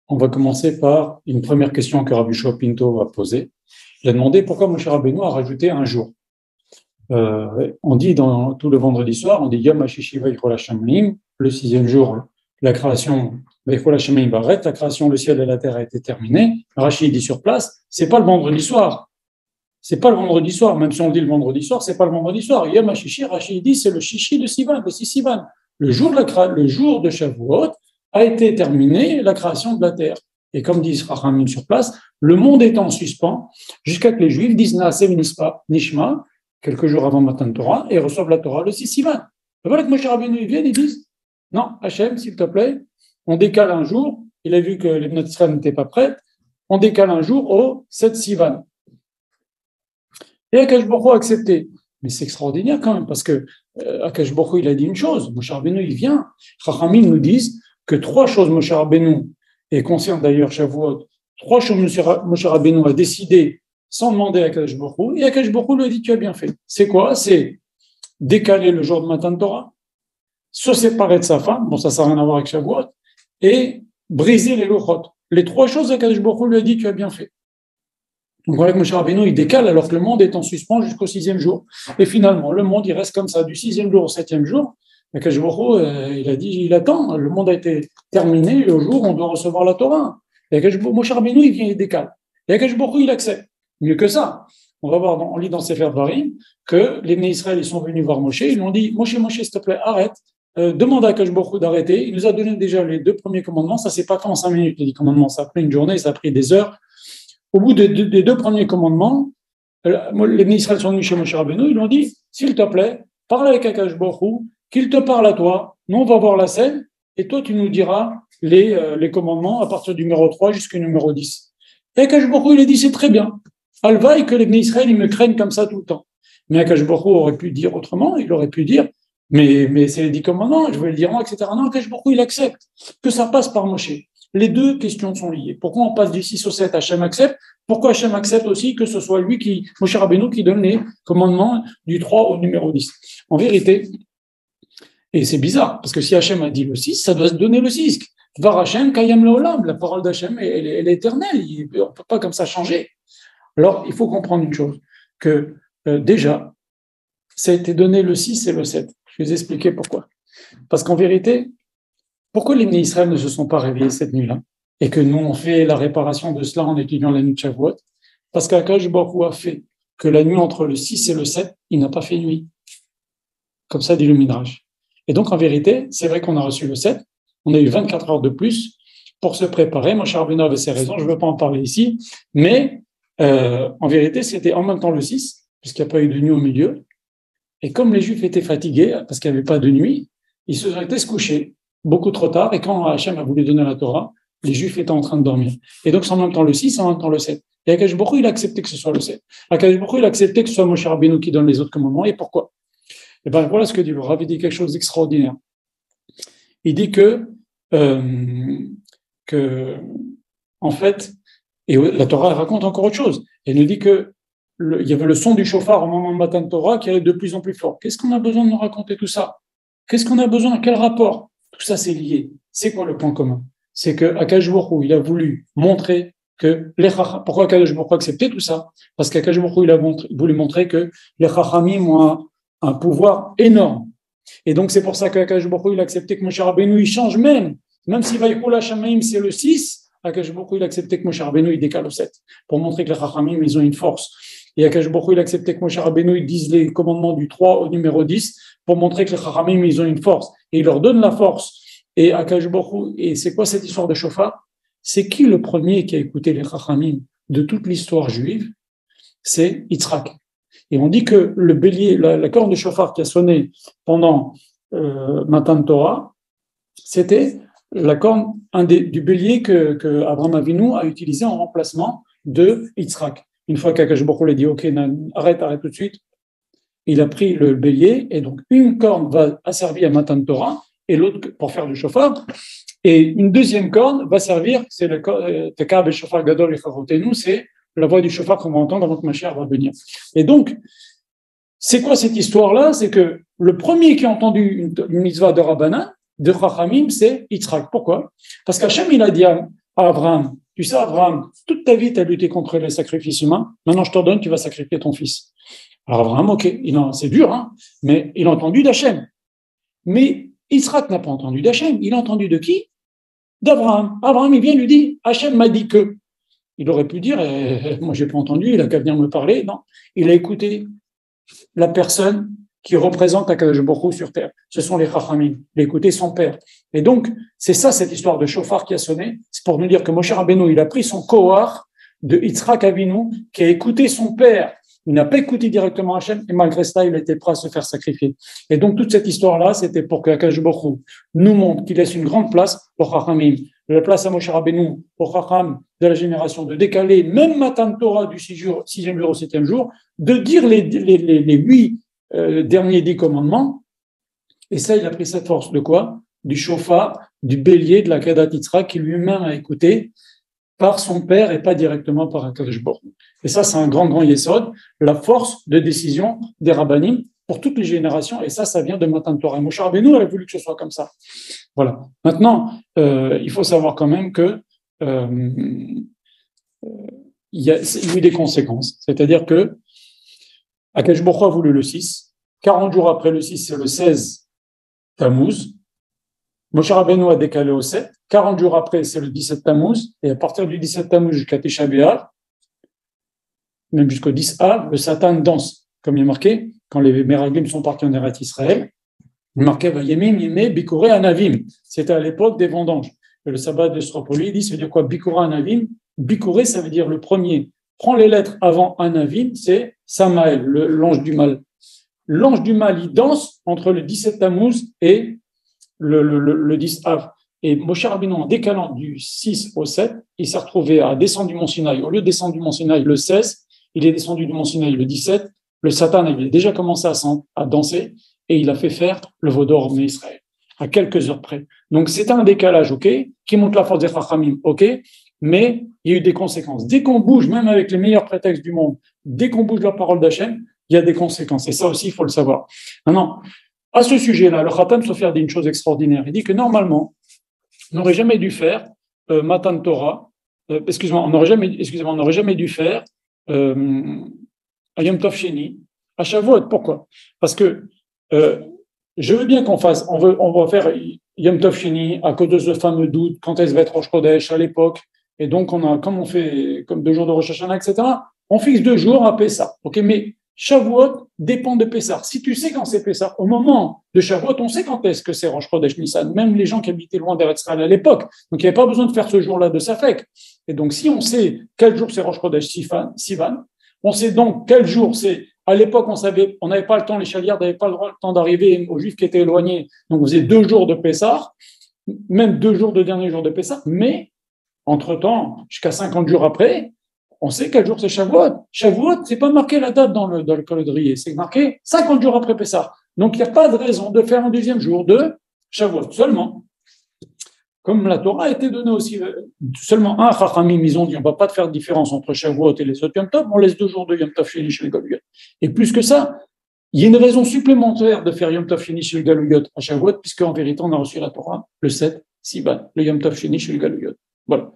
On va commencer par une première question que Rabbi Shua Pinto va poser. Il a demandé pourquoi Moshe Rabbeinu a rajouté un jour. On dit dans tout le vendredi soir, on dit Yom HaShishi Vaychol HaShamayim, le sixième jour, la création Vaychol HaShamayim Baret, la création, le ciel et la terre a été terminée. Rashi dit sur place, c'est pas le vendredi soir. C'est pas le vendredi soir, même si on dit le vendredi soir, c'est pas le vendredi soir. Yom HaShishi, Rashi dit, c'est le Shishi de Sivan, le 6 Sivan. Le jour de Shavuot a été terminé la création de la terre. Et comme dit Rachamim sur place, le monde est en suspens jusqu'à que les Juifs disent Naaseh Nishma, quelques jours avant Matan Torah, et reçoivent la Torah le 6 Sivan. Et voilà que Moshe Rabbeinu vient et disent non, Hachem, s'il te plaît, on décale un jour. Il a vu que les Bnei Israël n'étaient pas prêtes. On décale un jour au 7 Sivan. Et Akash Baruch Hu a accepté. Mais c'est extraordinaire quand même, parce que Akash Baruch Hu, il a dit une chose. Moshe Rabbeinu, il vient. Rachamim nous disent que trois choses Moshe Rabbeinu, et concerne d'ailleurs Shavuot, trois choses Moshe Rabbeinu a décidé sans demander à Akash Baruch Hu, et Akash Baruch Hu lui a dit tu as bien fait. C'est quoi? C'est décaler le jour de Matan Torah, se séparer de sa femme, bon ça n'a rien à voir avec Shavuot, et briser les Luchot. Les trois choses Akash Baruch Hu lui a dit tu as bien fait. Donc voilà que Moshe Rabbeinu, il décale alors que le monde est en suspens jusqu'au sixième jour. Et finalement, le monde, il reste comme ça, du sixième jour au septième jour. Akash Baruch Hu, il a dit, il attend, le monde a été terminé, le jour où on doit recevoir la Torah. Et Moshe Rabbeinu, il vient, il décale. Et Akash Baruch Hu, il accepte. Mieux que ça. On va voir, on lit dans Sefer Dvarim, que les Bnei Israël, ils sont venus voir Moshe, ils lui ont dit, Moshe, s'il te plaît, arrête, demande à Akash Baruch Hu d'arrêter. Il nous a donné déjà les deux premiers commandements, ça s'est pas fait en 5 minutes, les commandements, ça a pris une journée, ça a pris des heures. Au bout des deux premiers commandements, les Bnei Israël sont venus chez Moshe Rabbeinu, ils lui ont dit, s'il te plaît, parle avec Akash Baruch Hu, qu'il te parle à toi, nous on va voir la scène, et toi tu nous diras les commandements à partir du numéro 3 jusqu'au numéro 10. Et Akash Baruch Hu, il a dit, c'est très bien. Alvaï que les Bnei Israël, ils me craignent comme ça tout le temps. Mais Akash Baruch Hu aurait pu dire autrement, il aurait pu dire, mais c'est les 10 commandements, je vais le dire, etc. Non, Akash Baruch Hu, il accepte que ça passe par Moshe. Les deux questions sont liées. Pourquoi on passe du 6 au 7, Hachem accepte? Pourquoi Hachem accepte aussi que ce soit lui Moshe Rabbeinu, qui donne les commandements du 3 au numéro 10? En vérité, et c'est bizarre, parce que si Hachem a dit le 6, ça doit se donner le 6. Var Hachem, Kayam Leolam, la parole d'Hachem, elle est éternelle. On ne peut pas comme ça changer. Alors, il faut comprendre une chose, que déjà, ça a été donné le 6 et le 7. Je vais vous expliquer pourquoi. Parce qu'en vérité, pourquoi les Bnei Israël ne se sont pas réveillés cette nuit-là et que nous, on fait la réparation de cela en étudiant la nuit de Shavuot? Parce qu'Akash Baruch Hu a fait que la nuit entre le 6 et le 7, il n'a pas fait nuit. Comme ça dit le Midrash. Et donc, en vérité, c'est vrai qu'on a reçu le 7, on a eu 24 heures de plus pour se préparer. Moshe Rabbeinu avait ses raisons, je ne veux pas en parler ici, mais en vérité, c'était en même temps le 6, puisqu'il n'y a pas eu de nuit au milieu. Et comme les Juifs étaient fatigués, parce qu'il n'y avait pas de nuit, ils se sont été se coucher beaucoup trop tard, et quand Hachem a voulu donner la Torah, les Juifs étaient en train de dormir. Et donc, c'est en même temps le 6, en même temps le 7. Et Akash Baruch Hu, il a accepté que ce soit le 7. Akash Baruch Hu, il a accepté que ce soit Moshe Rabbeinu qui donne les autres commandements. Et pourquoi? Et bien, voilà ce que dit le Rav. Il dit quelque chose d'extraordinaire. Il dit que en fait, et la Torah raconte encore autre chose. Elle nous dit que il y avait le son du chauffard au moment de Matan Torah qui allait de plus en plus fort. Qu'est-ce qu'on a besoin de nous raconter tout ça? Qu'est-ce qu'on a besoin? Quel rapport? Tout ça, c'est lié. C'est quoi le point commun? C'est que Akash Baruch Hu, il a voulu montrer que les Chachamim, pourquoi Akash Baruch Hu a accepté tout ça? Parce qu'Akash Baruch Hu, il a voulu montrer que les Chachamim ont un pouvoir énorme. Et donc, c'est pour ça qu'Akash Baruch Hu, il a accepté que Moshe Rabbeinu, il change même si Vaychol HaShamayim, c'est le 6, Akash Baruch Hu, il a accepté que Moshe Rabbeinu, il décale au 7, pour montrer que les Chachamim, ils ont une force. Et Akash Baruch Hu, il a accepté que Moshe Rabbeinu, il dise les commandements du 3 au numéro 10, pour montrer que les Chachamim, ils ont une force. Et il leur donne la force. Et Akash Baruch Hu, et c'est quoi cette histoire de chauffard? C'est qui le premier qui a écouté les Chachamim de toute l'histoire juive? C'est Yitzhak. Et on dit que le bélier, la corne de chauffard qui a sonné pendant Matan Torah, c'était la corne du bélier que Abraham Avinu a utilisé en remplacement de Yitzhak. Une fois qu'Akash Baruch Hu a dit ok, arrête tout de suite, il a pris le bélier, et donc une corne va servir à Matan Torah et l'autre pour faire du chauffard, et une deuxième corne va servir, c'est le Tekab et Shofar Gadol et Chavotenu, c'est la voix du chauffard qu'on va entendre avant que Mashiach va venir. Et donc, c'est quoi cette histoire-là? C'est que le premier qui a entendu une mitzvah de Rabbanan, de Chachamim, c'est Yitzhak. Pourquoi? Parce qu'Hachem, il a dit à Abraham, tu sais, Abraham, toute ta vie, tu as lutté contre les sacrifices humains, maintenant je t'ordonne, tu vas sacrifier ton fils. Alors Abraham, ok, c'est dur, hein, mais il a entendu d'Hachem. Mais Yitzhak n'a pas entendu d'Hachem, il a entendu de qui? D'Abraham. Abraham, il vient lui dit, Hachem m'a dit que. Il aurait pu dire, moi j'ai pas entendu, il a qu'à venir me parler. Non, il a écouté la personne qui représente Akadosh Baruch Hu sur terre. Ce sont les Chachamim. Il a écouté son père. Et donc, c'est ça cette histoire de chauffard qui a sonné. C'est pour nous dire que Moshe Rabbeinu, il a pris son kohar de Yitzhak Avinu, qui a écouté son père. Il n'a pas écouté directement Hachem, et malgré cela, il était prêt à se faire sacrifier. Et donc, toute cette histoire-là, c'était pour que Akadosh Baruch Hu nous montre qu'il laisse une grande place aux Chachamim. La place à Moshe Rabbeinu, au Chacham de la génération, de décaler même Matan Torah du 6e jour au 7e jour, de dire les 8 derniers 10 commandements. Et ça, il a pris cette force de quoi? Du chauffard, du bélier, de la Kedat Yitzhak, qui lui-même a écouté par son père et pas directement par Akadosh Baruch Hu. Et ça, c'est un grand yesod, la force de décision des rabbanim pour toutes les générations. Et ça vient de Matan Torah. Moshe Rabbeinu a voulu que ce soit comme ça. Voilà. Maintenant, il faut savoir quand même que il y a eu des conséquences. C'est-à-dire que Akadosh Baruch Hu a voulu le 6. 40 jours après le 6, c'est le 16 Tammuz. Moshe Rabbeinu a décalé au 7. 40 jours après, c'est le 17 Tammuz. Et à partir du 17 Tammuz jusqu'à Tisha B'Av, même jusqu'au 10 Av, le Satan danse. Comme il est marqué, quand les Meraglim sont partis en Eretz Israël, il marquait Vayemim Yemé Bikuré Anavim. C'était à l'époque des vendanges. Et le sabbat de Stropoli dit, ça veut dire quoi? Bikuré Anavim. Bikuré, ça veut dire le premier. Prends les lettres avant Anavim, c'est Samaël, l'ange du mal. L'ange du mal, il danse entre le 17 Tammuz et le 10 Av. Et Moshe Rabbeinu, en décalant du 6 au 7, il s'est retrouvé à descendre du mont Sinaï. Au lieu de descendre du mont Sinaï le 16, il est descendu du mont Sinaï le 17. Le Satan avait déjà commencé à danser et il a fait faire le Vaudor en Israël, à quelques heures près. Donc c'est un décalage, ok, qui montre la force des Chachamim, ok, mais il y a eu des conséquences. Dès qu'on bouge, même avec les meilleurs prétextes du monde, dès qu'on bouge la parole d'Hachem, il y a des conséquences. Et ça aussi, il faut le savoir. Maintenant, à ce sujet-là, le Khatam Sofer dit une chose extraordinaire. Il dit que normalement, on n'aurait jamais dû faire Matan Torah, on n'aurait jamais dû faire à Yom Tov Sheni, à Shavuot. Pourquoi? Parce que je veux bien qu'on fasse, on va faire Yom Tov Sheni à cause de ce fameux doute, quand est-ce va être Rosh Chodesh à l'époque, et donc comme on fait comme 2 jours de Rosh Hashanah, etc., on fixe 2 jours à Pessah. Ok, mais Shavuot dépend de Pessah. Si tu sais quand c'est Pessah, au moment de Shavuot, on sait quand est-ce que c'est Rosh Chodesh Nissan, même les gens qui habitaient loin d'Eretz Israël à l'époque. Donc il n'y avait pas besoin de faire ce jour-là de Safek. Et donc si on sait quel jour c'est Rosh Chodesh Sivan, on sait donc quel jour c'est. À l'époque, on n'avait pas le temps, les chaliards n'avaient pas le temps d'arriver aux Juifs qui étaient éloignés. Donc on faisait 2 jours de Pessah, même 2 jours de dernier jour de Pessah, mais entre-temps, jusqu'à 50 jours après, on sait quel jour c'est Shavuot. Shavuot, c'est pas marqué la date dans le calendrier, c'est marqué 50 jours après Pessah. Donc, il n'y a pas de raison de faire un 2e jour de Shavuot. Seulement, comme la Torah a été donnée aussi, seulement un Chachamim, ils ont dit, on ne va pas faire de différence entre Shavuot et les autres Yom Tov, on laisse 2 jours de Yom Tov Sheni chez le Galuyot. Et plus que ça, il y a une raison supplémentaire de faire Yom Tov Sheni chez le Galuyot à Shavuot, puisqu'en vérité, on a reçu la Torah le 7 Sivan, le Yom Tov Sheni chez le Galuyot. Voilà.